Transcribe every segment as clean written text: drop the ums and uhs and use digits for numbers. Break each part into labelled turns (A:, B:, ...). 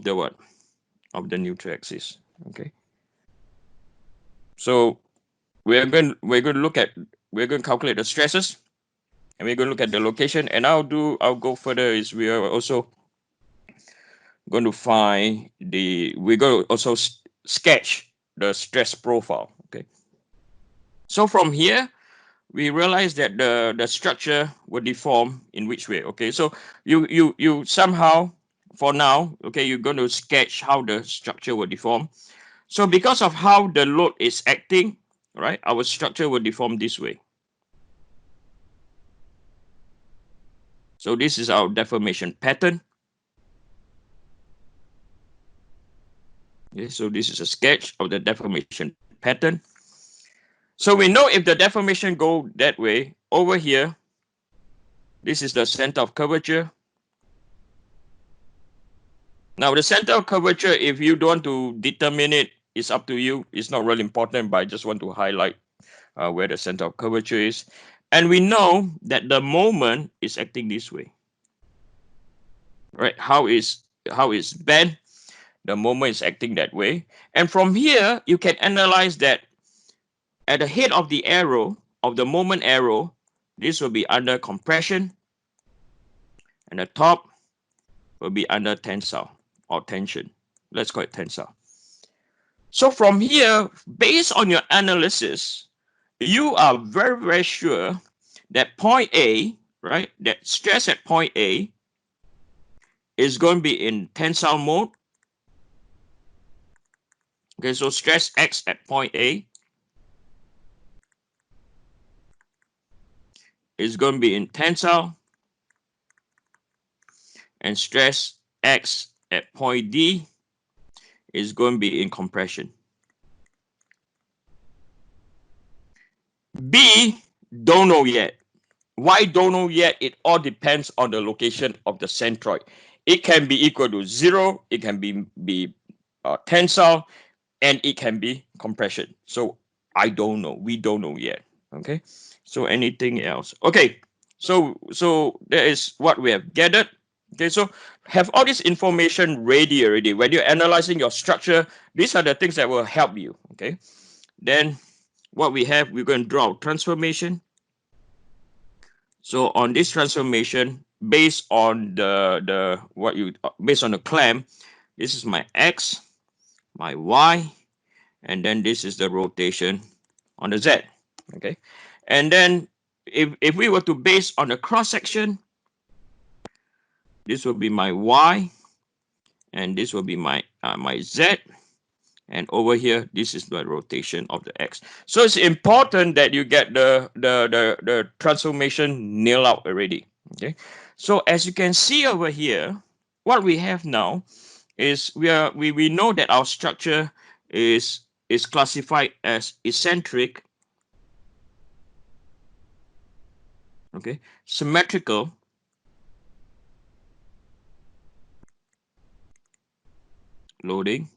A: the what? Of the neutral axis. Okay. So we're going to calculate the stresses, and we're going to look at the location. And I'll go further is we are also going to find we're going to also sketch the stress profile. Okay. So from here, we realize that the structure will deform in which way. Okay. So you somehow, for now, okay, you're going to sketch how the structure will deform. So because of how the load is acting, right, our structure will deform this way. So this is our deformation pattern. Okay, so this is a sketch of the deformation pattern. So we know if the deformation go that way, over here, this is the center of curvature. Now the center of curvature, if you don't want to determine it, it's up to you. It's not really important, but I just want to highlight where the center of curvature is. And we know that the moment is acting this way. Right? How is bend? The moment is acting that way. And from here, you can analyze that at the head of the arrow, of the moment arrow, this will be under compression, and the top will be under tensile or tension. Let's call it tensile. So from here, based on your analysis, you are very, very sure that point A, right, that stress at point A is going to be in tensile mode. Okay, so stress X at point A is going to be in tensile, and stress X at point D is going to be in compression. B, don't know yet. Why don't know yet? It all depends on the location of the centroid. It can be equal to 0, it can be tensile, and it can be compression. So I don't know. We don't know yet. Okay. So anything else? Okay. So that is what we have gathered. Okay. So have all this information ready already. When you're analyzing your structure, these are the things that will help you. Okay. Then what we have, we're going to draw transformation. So on this transformation, based on based on the clamp, this is my X, my Y, and then this is the rotation on the Z. Okay, and then if we were to base on the cross section, this will be my Y, and this will be my my Z, and over here this is the rotation of the X. So it's important that you get the transformation nailed out already. Okay, so as you can see over here, what we have now is we know that our structure is classified as eccentric, okay, symmetrical, loading.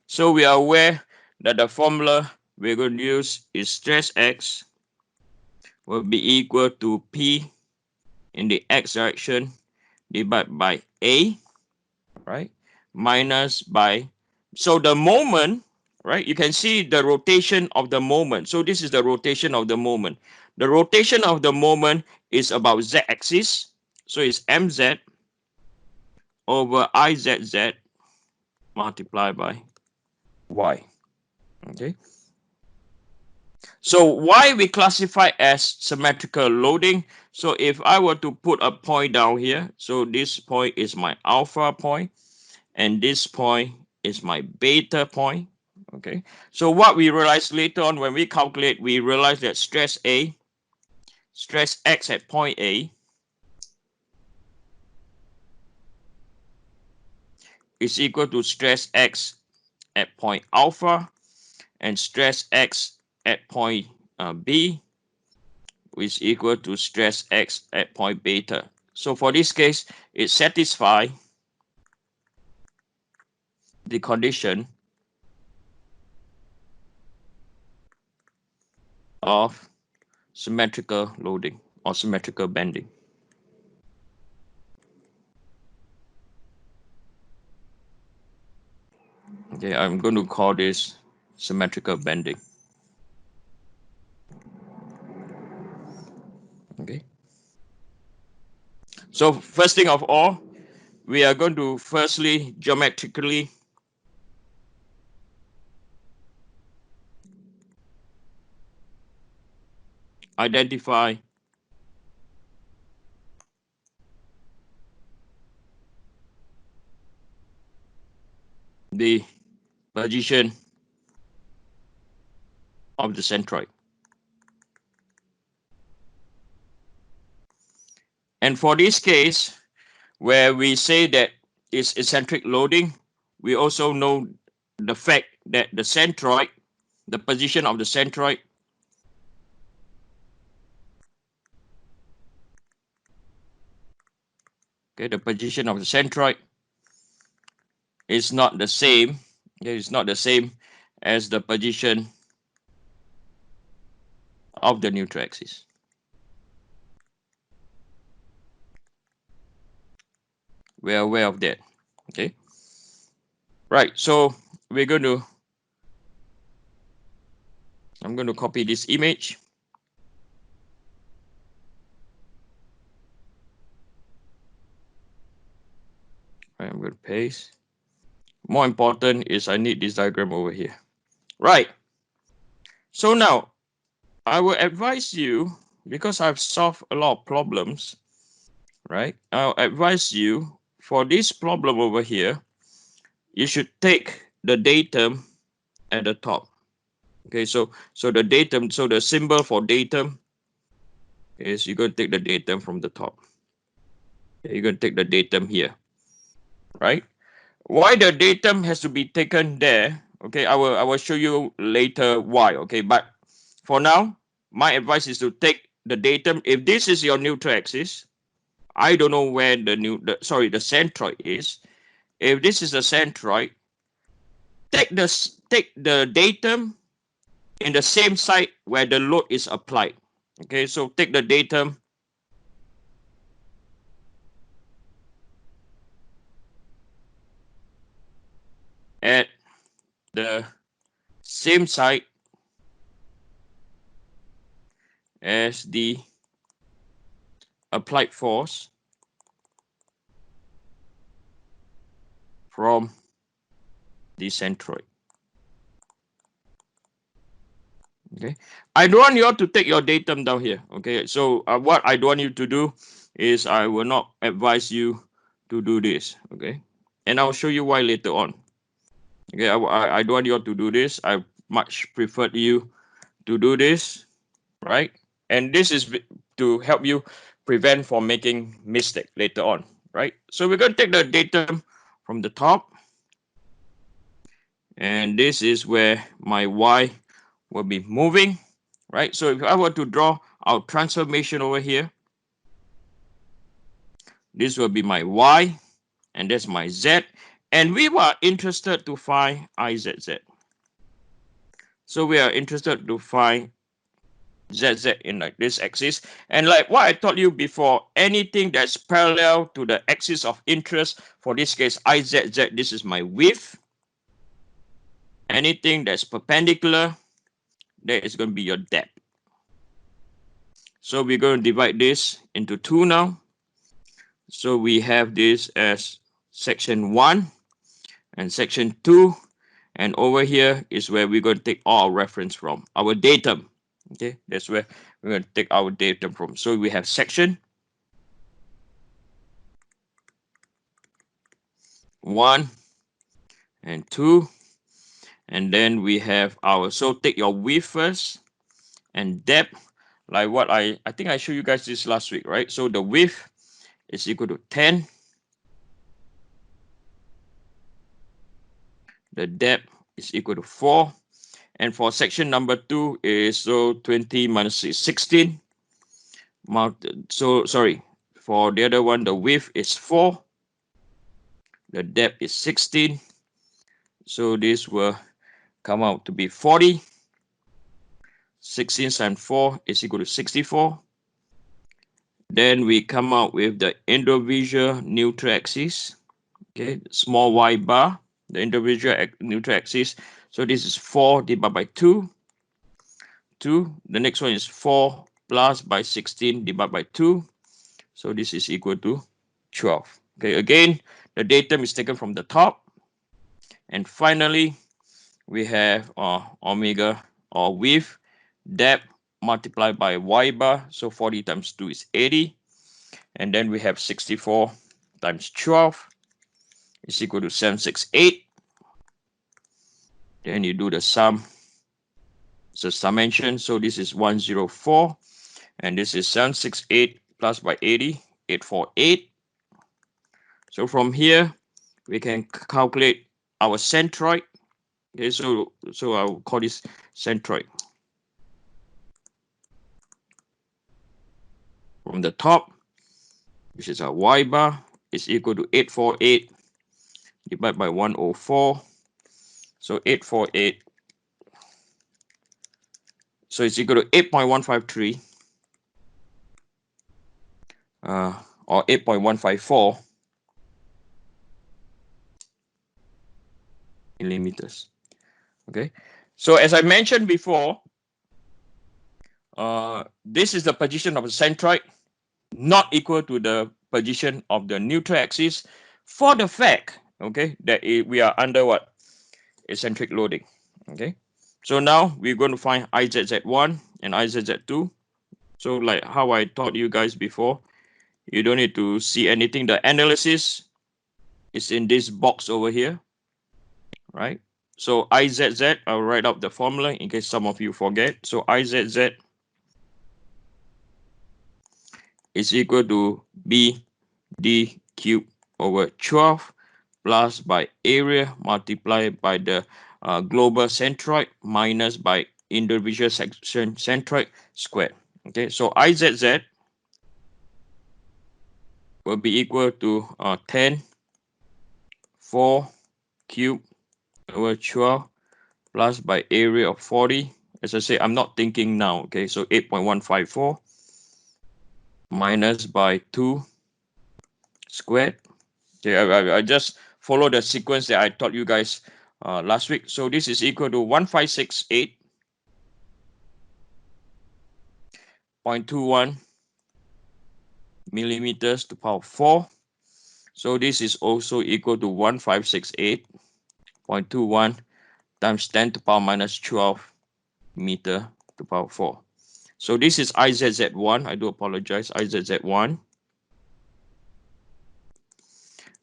A: So we are aware that the formula we're going to use is stress X will be equal to P in the X direction divided by A, right, minus by, so the moment, right, you can see the rotation of the moment. So this is the rotation of the moment. The rotation of the moment is about Z axis. So it's mz over izz multiplied by y. Okay. So why we classify as symmetrical loading? So if I were to put a point down here, so this point is my alpha point, and this point is my beta point. Okay. So what we realize later on when we calculate, we realize that stress X at point A is equal to stress X at point alpha, and stress X at point B is equal to stress X at point beta. So for this case, it satisfies the condition of symmetrical loading or symmetrical bending. Okay, I'm going to call this symmetrical bending. Okay. So first thing of all, we are going to firstly geometrically identify the position of the centroid. And for this case, where we say that it's eccentric loading, we also know the fact that the centroid, the position of the centroid, okay, the position of the centroid is not the same. Okay, it's not the same as the position of the neutral axis. We're aware of that. Okay. Right. So we're going to, I'm going to copy this image. I'm going to paste. More important is I need this diagram over here. Right. So now I will advise you, because I've solved a lot of problems, right? I'll advise you for this problem over here, you should take the datum at the top. Okay, so the datum, so the symbol for datum is you're going to take the datum from the top. Okay, you're going to take the datum here, right? Why the datum has to be taken there? Okay, I will show you later why. Okay, but for now, my advice is to take the datum. If this is your neutral axis, I don't know where the centroid is. If this is the centroid, take the datum in the same site where the load is applied. Okay, so take the datum at the same site as the applied force from the centroid. Okay, I don't want you all to take your datum down here. Okay, so what I don't want you to do is I will not advise you to do this. Okay, and I'll show you why later on. Okay, I don't want you all to do this. I much prefer you to do this, right? And this is to help you prevent from making mistake later on, right? So we're going to take the datum from the top, and this is where my y will be moving, right? So if I were to draw our transformation over here, this will be my y, and that's my z, and we were interested to find izz. So we are interested to find ZZ in like this axis. And like what I told you before, anything that's parallel to the axis of interest, for this case IZZ, this is my width. Anything that's perpendicular, that is going to be your depth. So we're going to divide this into two now. So we have this as section 1 and section 2. And over here is where we're going to take our reference from, our datum. Okay, that's where we're going to take our datum from. So we have section 1 and 2, and then we have our, so take your width first and depth, like what I think I showed you guys this last week, right? So the width is equal to 10, the depth is equal to 4, and for section number 2 is, so 20 minus 16, so sorry, for the other one the width is 4, the depth is 16, so this will come out to be 40. 16 times 4 is equal to 64. Then we come out with the individual neutral axis, okay, small y bar, the individual neutral axis. So this is 4 divided by 2. The next one is 4 plus by 16 divided by 2. So this is equal to 12. Okay, again, the datum is taken from the top. And finally, we have omega, or width, depth multiplied by y bar. So 40 times 2 is 80. And then we have 64 times 12 is equal to 768. Then you do the sum. It's a summation. So this is 104. And this is 768 plus by 80, 848. So from here, we can calculate our centroid. Okay, so I'll call this centroid. From the top, which is our y bar, is equal to 848 divided by 104. So 848. So it's equal to 8.153 or 8.154 millimeters. Okay, so as I mentioned before, this is the position of the centroid, not equal to the position of the neutral axis, for the fact, okay, that we are under what? Eccentric loading. Okay, so now we're going to find IZZ1 and IZZ2. So like how I taught you guys before, you don't need to see anything. The analysis is in this box over here, right? So IZZ, I'll write up the formula in case some of you forget. So IZZ is equal to BD cubed over 12 plus by area multiplied by the global centroid minus by individual section centroid squared. Okay, so IZZ will be equal to 10 4 cubed over 12 plus by area of 40. As I say, I'm not thinking now. Okay, so 8.154 minus by 2 squared. Okay, I just follow the sequence that I taught you guys last week. So this is equal to 1568.21 millimeters to the power 4. So this is also equal to 1568.21 times 10 to the power minus 12 meter to the power 4. So this is IZZ1. I do apologize, IZZ1.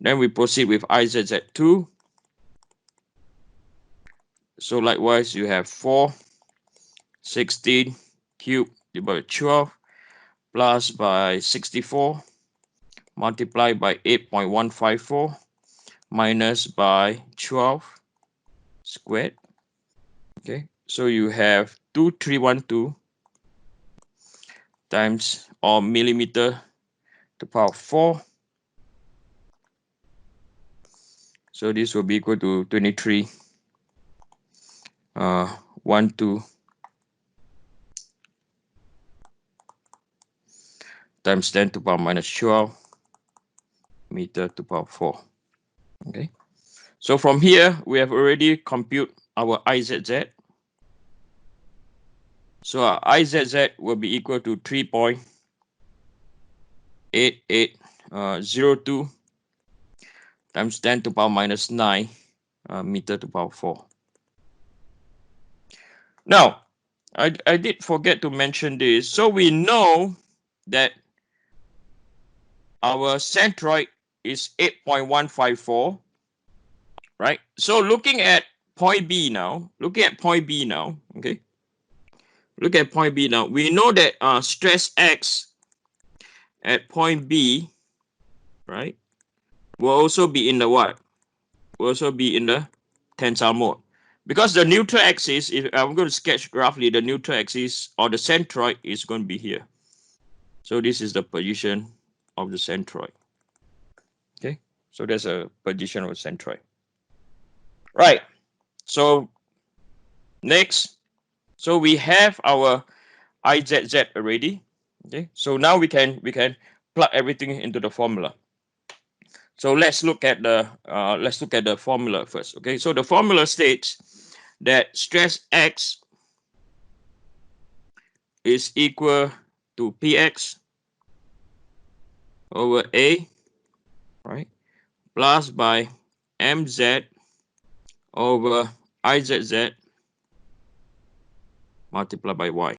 A: Then we proceed with IZZ2. So likewise, you have 4 16 cubed divided by 12 plus by 64 multiplied by 8.154 minus by 12 squared. Okay, so you have 2312 times, or millimeter to the power 4. So this will be equal to 23 12 times 10 to the power minus 12 meter to the power 4. Okay, so from here we have already compute our IZZ. So our IZZ will be equal to 3.8802 times 10 to the power minus 9 meter to the power 4. Now, I did forget to mention this. So we know that our centroid is 8.154, right? So looking at point B now, okay? Look at point B now. We know that stress X at point B, right, will also be in the what? Will also be in the tensile mode. Because the neutral axis, if I'm going to sketch roughly, the neutral axis or the centroid is going to be here. So this is the position of the centroid. Okay, so there's a position of the centroid. Right. So next, so we have our IZZ already. Okay, so now we can plug everything into the formula. So let's look at the formula first. Okay, so the formula states that stress X is equal to Px over A, right, plus by Mz over Izz multiplied by Y.